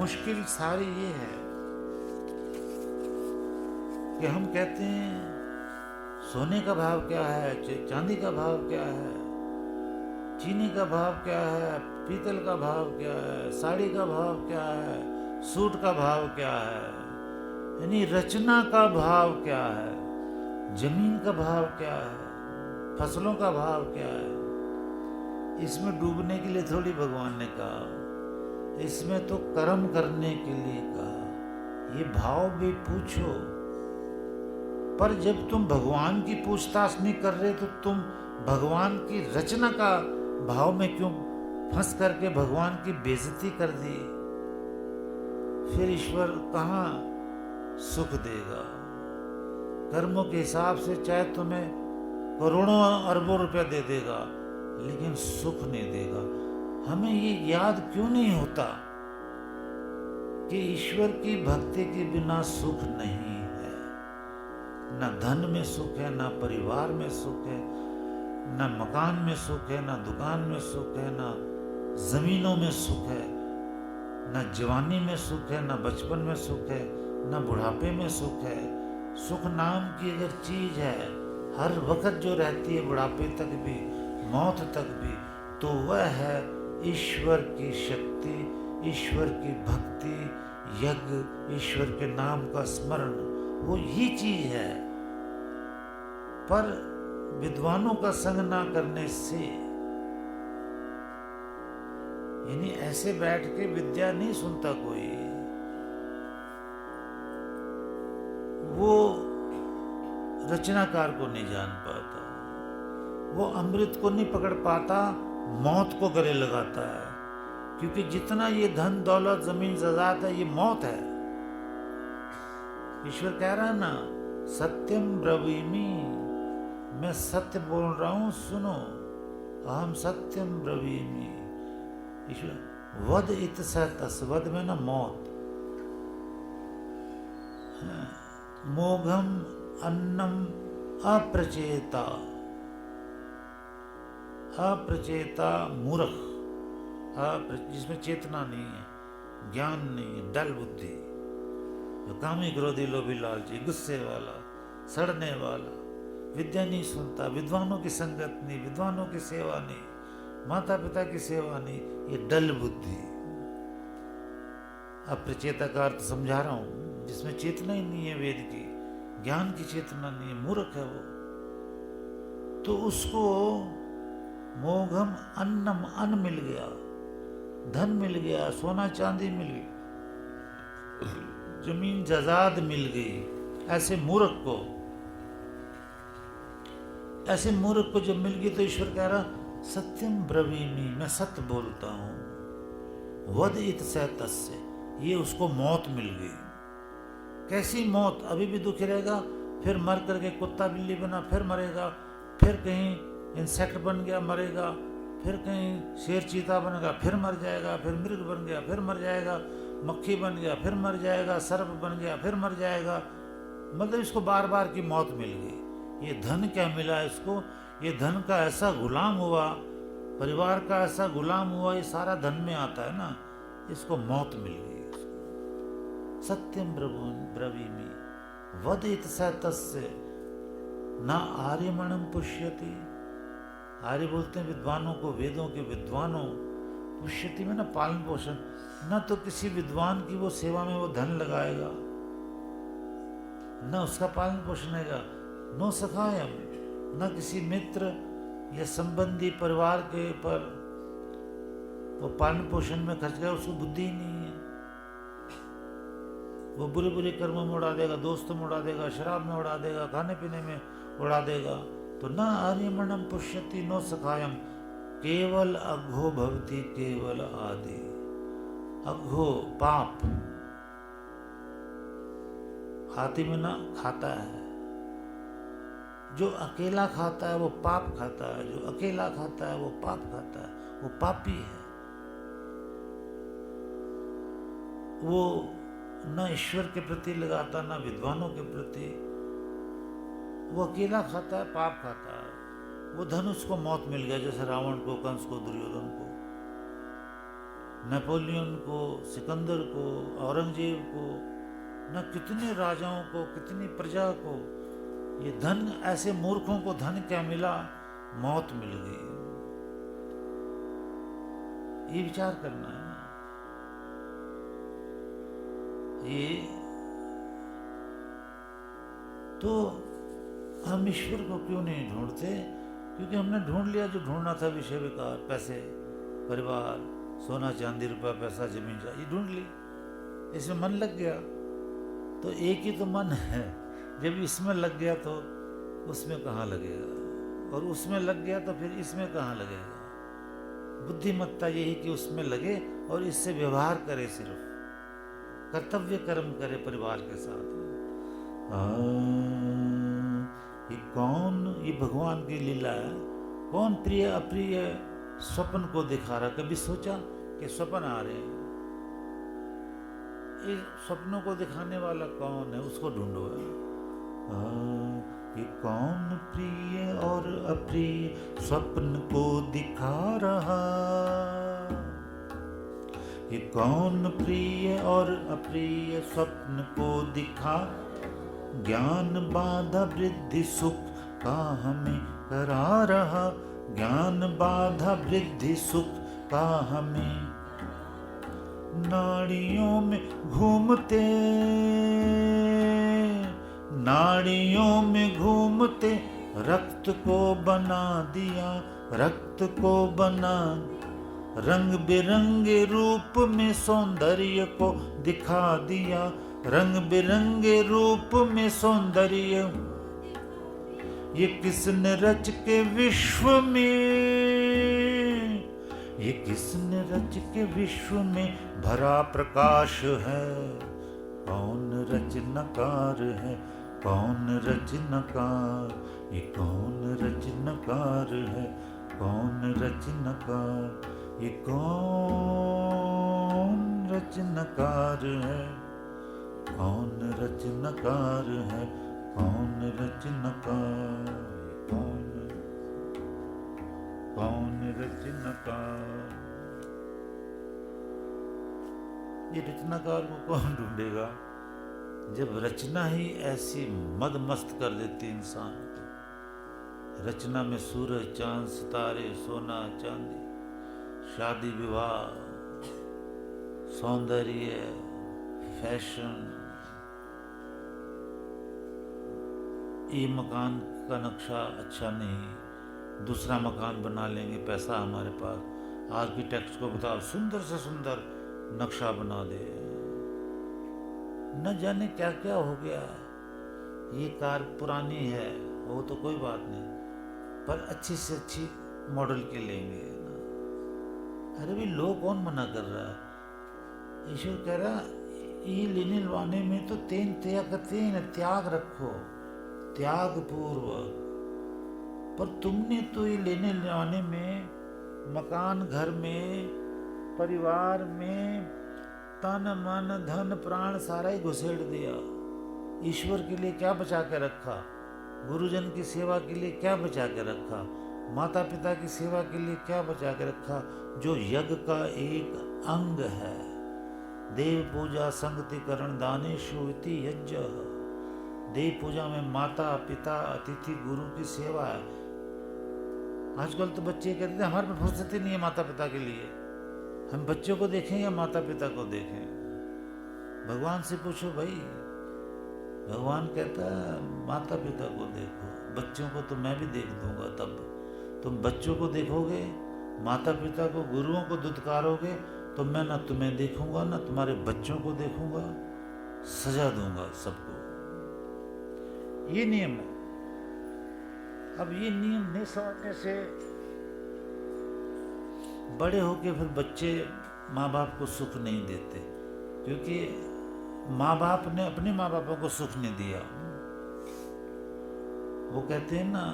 मुश्किल सारी ये है कि हम कहते हैं सोने का भाव क्या है, चांदी का भाव क्या है, चीनी का भाव क्या है, पीतल का भाव क्या है, साड़ी का भाव क्या है, सूट का भाव क्या है, यानी रचना का भाव क्या है, जमीन का भाव क्या है, फसलों का भाव क्या है। इसमें डूबने के लिए थोड़ी भगवान ने कहा, इसमें तो कर्म करने के लिए कहा। ये भाव भी पूछो, पर जब तुम भगवान की पूछताछ नहीं कर रहे तो तुम भगवान की रचना का भाव में क्यों फंस करके भगवान की बेइज्जती कर दी? फिर ईश्वर कहाँ सुख देगा? कर्मों के हिसाब से चाहे तुम्हें करोड़ों अरबों रुपया दे देगा, लेकिन सुख नहीं देगा। हमें ये याद क्यों नहीं होता कि ईश्वर की भक्ति के बिना सुख नहीं है। न धन में सुख है, न परिवार में सुख है, न मकान में सुख है, न दुकान में सुख है, न जमीनों में सुख है, न जवानी में सुख है, न बचपन में सुख है, न बुढ़ापे में सुख है। सुख नाम की अगर चीज है हर वक्त जो रहती है, बुढ़ापे तक भी, मौत तक भी, तो वह है ईश्वर की शक्ति, ईश्वर की भक्ति, यज्ञ, ईश्वर के नाम का स्मरण। वो ही चीज है। पर विद्वानों का संग ना करने से, यानी ऐसे बैठ के विद्या नहीं सुनता कोई, वो रचनाकार को नहीं जान पाता, वो अमृत को नहीं पकड़ पाता, मौत को गले लगाता है। क्योंकि जितना ये धन दौलत जमीन जायदाद है, ये मौत है। ईश्वर कह रहा है ना, सत्यम ब्रवीमि, मैं सत्य बोल रहा हूं, सुनो, अहम सत्यम ब्रवीमि। ईश्वर वद इत सतस, वद में ना मौत, मोघम अन्नम अप्रचेता, अप्रचेता मूर्ख, जिसमें चेतना नहीं है, ज्ञान नहीं है, डल बुद्धि, जो कामी क्रोधी लोभी लालची, गुस्से वाला, सड़ने वाला, विद्या नहीं सुनता, विद्वानों की संगत नहीं, विद्वानों की सेवा नहीं, माता पिता की सेवा नहीं, ये डल बुद्धि। अप्रचेता का अर्थ समझा रहा हूं, जिसमें चेतना ही नहीं है, वेद की ज्ञान की चेतना नहीं है, मूर्ख है वो। तो उसको मोघम अन्नम, अन्न मिल गया, धन मिल गया, सोना चांदी मिल गई, जमीन जायदाद मिल गई। ऐसे मूर्ख को, ऐसे मूर्ख को जब मिल गई तो ईश्वर कह रहा, सत्यम ब्रवीमि, मैं सत्य बोलता हूं। वद इत सतस्य, ये उसको मौत मिल गई। कैसी मौत? अभी भी दुखी रहेगा, फिर मर करके कुत्ता बिल्ली बना, फिर मरेगा, फिर कहीं इंसेक्ट बन गया, मरेगा, फिर कहीं शेर चीता बन गया, फिर मर जाएगा, फिर मृग बन गया, फिर मर जाएगा, मक्खी बन गया, फिर मर जाएगा, सर्प बन गया, फिर मर जाएगा। मतलब इसको बार बार की मौत मिल गई। ये धन क्या मिला इसको? ये धन का ऐसा गुलाम हुआ, परिवार का ऐसा गुलाम हुआ, ये सारा धन में आता है ना, इसको मौत मिल गई। सत्यम ब्रवीमि वदित सतस्य न आर्यमणम पुष्यति। आर्य बोलते हैं विद्वानों को, वेदों के विद्वानों। पुष्यति में ना पालन पोषण, न तो किसी विद्वान की वो सेवा में वो धन लगाएगा, न उसका पालन पोषण होगा, नो सखायम, न किसी मित्र या संबंधी परिवार के पर वो पालन पोषण में खर्च करेगा, उसको बुद्धि ही नहीं है। वो बुरे बुरे कर्मों में उड़ा देगा, दोस्तों में उड़ा देगा, शराब में उड़ा देगा, खाने पीने में उड़ा देगा। तो न आर्यमणम पुष्यति नो सखायम, केवल अघो भवति केवल आदि। अघो पाप, हाथी में ना खाता है, जो अकेला खाता है वो पाप खाता है, जो अकेला खाता है वो पाप खाता है, वो पापी है। वो न ईश्वर के प्रति लगाता, न विद्वानों के प्रति। वो अकेला खाता है, पाप खाता है। वो धन उसको मौत मिल गया, जैसे रावण को, कंस को, दुर्योधन को। नेपोलियन को, सिकंदर को, औरंगजेब को, न कितने राजाओं को, कितनी प्रजा को। ये धन, ऐसे मूर्खों को धन क्या मिला? मौत मिल गई। ये विचार करना है ना। ये तो हम ईश्वर को क्यों नहीं ढूंढते? क्योंकि हमने ढूंढ लिया जो ढूंढना था, विषय विकार, पैसे, परिवार, सोना चांदी, रुपया पैसा, जमीन, ये ढूंढ ली। इसमें मन लग गया। तो एक ही तो मन है, जब इसमें लग गया तो उसमें कहाँ लगेगा, और उसमें लग गया तो फिर इसमें कहाँ लगेगा। बुद्धिमत्ता यही कि उसमें लगे और इससे व्यवहार करे, सिर्फ कर्तव्य कर्म करे परिवार के साथ। ये कौन, ये भगवान की लीला है। कौन प्रिय अप्रिय स्वप्न को दिखा रहा? कभी सोचा कि स्वप्न आ रहे हैं? इस स्वप्नों को दिखाने वाला कौन है, उसको ढूंढो। ये कौन प्रिय और अप्रिय स्वप्न को दिखा रहा? ये कौन प्रिय और अप्रिय स्वप्न को दिखा? ज्ञान बाधा वृद्धि सुख का हमें करा रहा। ज्ञान बाधा वृद्धि सुख का हमें। नाड़ियों में घूमते, नाड़ियों में घूमते रक्त को बना दिया, रक्त को बना। रंग बिरंगे रूप में सौंदर्य को दिखा दिया, रंग बिरंगे रूप में सौंदर्य। ये किसने रच के विश्व में, ये किसने रच के विश्व में भरा प्रकाश है? कौन रचनाकार है? कौन रचनाकार? ये कौन रचनाकार है? कौन रचनाकार? ये कौन रचनाकार है? कौन रचनाकार है? कौन रचनाकार? कौन रचनाकार? ये रचनाकार को कौन ढूंढेगा जब रचना ही ऐसी मदमस्त कर देती इंसान को। रचना में सूरज, चांद, सितारे, सोना चांदी, शादी विवाह, सौंदर्य, फैशन। ये मकान का नक्शा अच्छा नहीं, दूसरा मकान बना लेंगे, पैसा हमारे पास। आर्किटेक्ट को बताओ सुंदर से सुंदर नक्शा बना दे। न जाने क्या क्या हो गया है। ये कार पुरानी है, वो तो कोई बात नहीं, पर अच्छी से अच्छी मॉडल के लेंगे ना। अरे भी लोग कौन मना कर रहा है? ईश्वर कह रहा ये लेने लवाने में तो तेन त्याग रखो, त्याग पूर्वक। पर तुमने तो ये लेने लवाने में, मकान, घर में, परिवार में तन मन धन प्राण सारा ही घुसेड़ दिया। ईश्वर के लिए क्या बचा के रखा? गुरुजन की सेवा के लिए क्या बचा के रखा? माता पिता की सेवा के लिए क्या बचा के रखा? जो यज्ञ का एक अंग है। देव पूजा संगति करण दानेषु इति यज्ञ। देव पूजा में माता पिता अतिथि गुरु की सेवा है। आजकल तो बच्चे कहते हैं हमारे पास फुर्सत ही नहीं है माता पिता के लिए। हम बच्चों को देखें या माता पिता को देखें? भगवान से पूछो भाई। भगवान कहता है माता पिता को देखो, बच्चों को तो मैं भी देख दूंगा। तब तुम बच्चों को देखोगे, माता पिता को, गुरुओं को दुत्कारोगे तो मैं ना तुम्हें देखूंगा ना तुम्हारे बच्चों को देखूंगा, सजा दूंगा सबको। ये नियम है। अब ये नियम नहीं समझने से बड़े होके फिर बच्चे माँ बाप को सुख नहीं देते, क्योंकि माँ बाप ने अपने माँ बापों को सुख नहीं दिया। वो कहते हैं ना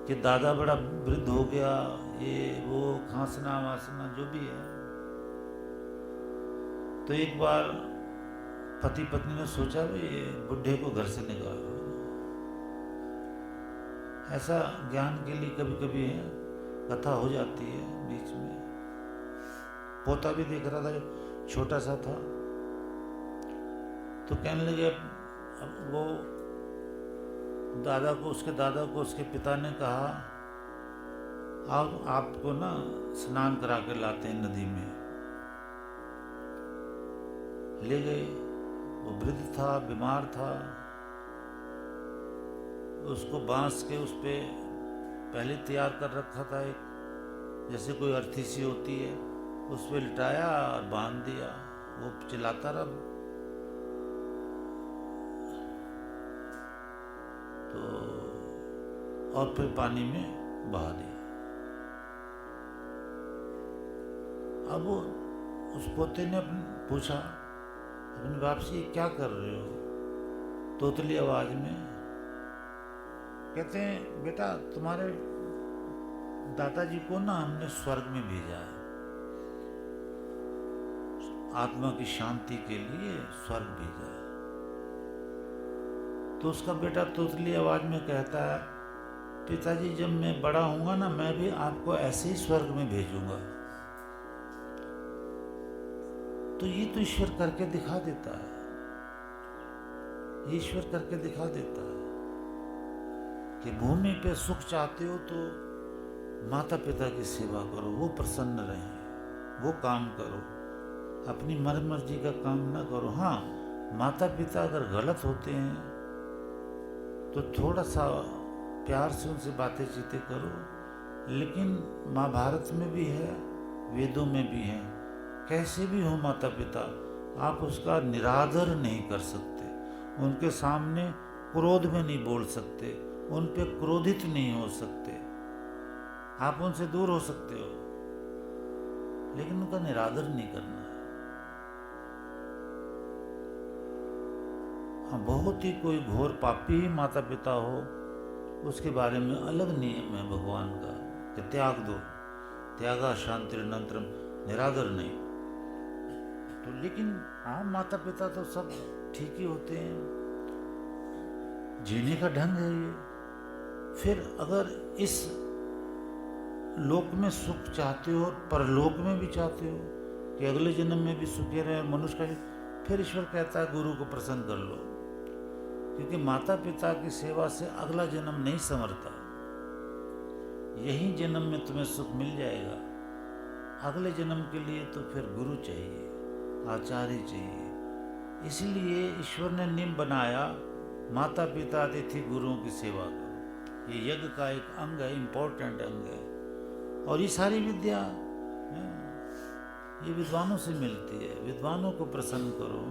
कि दादा बड़ा वृद्ध हो गया, ये वो खांसना वासना जो भी है। तो एक बार पति पत्नी ने सोचा भाई बुढ़े को घर से निकालो। ऐसा ज्ञान के लिए कभी कभी है कथा हो जाती है बीच में। पोता भी देख रहा था, छोटा सा था, तो कहने लगे, अब वो उसके दादा को उसके पिता ने कहा, अब आपको ना स्नान करा के लाते हैं नदी में। ले गए। वो वृद्ध था, बीमार था, उसको बांस के उस पे पहले तैयार कर रखा था, एक जैसे कोई अर्थी सी होती है, उस पे लिटाया और बांध दिया। वो चिल्लाता रहा, तो और फिर पानी में बहा दिया। अब वो उस पोते ने पूछा अपने बाप से, क्या कर रहे हो? तोतली आवाज में कहते हैं, बेटा तुम्हारे दादाजी को ना हमने स्वर्ग में भेजा है, आत्मा की शांति के लिए स्वर्ग भेजा है। तो उसका बेटा तोतली आवाज में कहता है, पिताजी जब मैं बड़ा हूंगा ना, मैं भी आपको ऐसे ही स्वर्ग में भेजूंगा। तो ये तो ईश्वर करके दिखा देता है, ईश्वर करके दिखा देता है कि भूमि पे सुख चाहते हो तो माता पिता की सेवा करो, वो प्रसन्न रहें, वो काम करो, अपनी मर्जी का काम ना करो। हाँ, माता पिता अगर गलत होते हैं तो थोड़ा सा प्यार से उनसे बातें चीतें करो, लेकिन महाभारत में भी है, वेदों में भी है, कैसे भी हो माता पिता, आप उसका निरादर नहीं कर सकते, उनके सामने क्रोध में नहीं बोल सकते, उन पे क्रोधित नहीं हो सकते। आप उनसे दूर हो सकते हो, लेकिन उनका निरादर नहीं करना है। हाँ, बहुत ही कोई घोर पापी ही माता पिता हो, उसके बारे में अलग नियम है भगवान का कि त्याग दो, त्यागा शांतिरनंतरम, निरादर नहीं। तो लेकिन हाँ, माता पिता तो सब ठीक ही होते हैं, जीने का ढंग है ये। फिर अगर इस लोक में सुख चाहते हो और परलोक में भी चाहते हो कि अगले जन्म में भी सुखी रहे मनुष्य का, फिर ईश्वर कहता है गुरु को प्रसन्न कर लो, क्योंकि माता पिता की सेवा से अगला जन्म नहीं संवरता, यही जन्म में तुम्हें सुख मिल जाएगा। अगले जन्म के लिए तो फिर गुरु चाहिए, आचार्य चाहिए। इसलिए ईश्वर ने नियम बनाया, माता पिता अतिथि गुरुओं की सेवा करो। ये यज्ञ का एक अंग है, इम्पोर्टेंट अंग है। और ये सारी विद्या ये विद्वानों से मिलती है, विद्वानों को प्रसन्न करो।